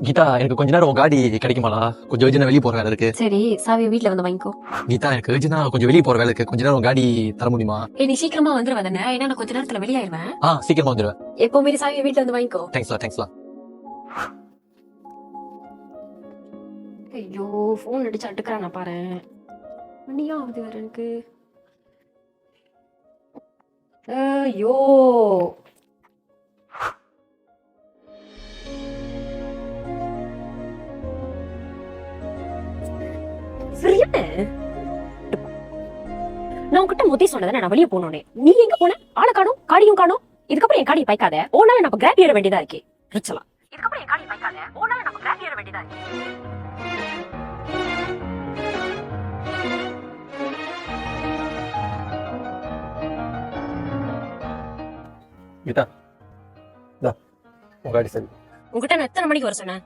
கீதா, எனக்கு கொஞ்ச நேரம் உன் காடி கிடைக்குமாடா? கொஞ்சம் அர்ஜென்ட்டா வெளிய போற வேலை இருக்கு. சரி, சாவியை வீட்ல வந்து வாங்கிக்கோ. கீதா, எனக்கு அர்ஜென்ட்டா கொஞ்சம் வெளிய போற வேலை இருக்கு. கொஞ்ச நேரம் உன் காடி தர முடியுமா? நீ சீக்கிரமா வந்துருவ தானே? ஏன்னா நான் கொஞ்ச நேரத்துல வெளியாயிருவேன். சீக்கிரமா வந்துருவேன். எப்பவுமே சாவியை வீட்ல வந்து வாங்கிக்கோ. தேங்க்ஸ்லா. ஐயோ, போன் அடிச்சு அடுக்கிறான் நான் பாரு. மணியா ஆகுது வேற எனக்கு. ஐயோ, சரியான நான் உன்கிட்ட முதல்ல சொன்னதானே நான் வெளியே போனோனே. நீ எங்க போன? ஆளை காணோம், காடியும் காணோம். இதுக்கப்புறம் என் காடியை பைக்காத. ஓனால நம்ம கிராப் ஏற வேண்டியதா இருக்கே. ரிச்சலா, இதுக்கப்புறம் என் காடியை பைக்காத. ஓனால நம்ம கிராப் ஏற வேண்டியதா இருக்கே. கீதா, இந்தா உன் காடி சரி. உங்ககிட்ட நான் எத்தனை மணிக்கு வர சொன்னேன்?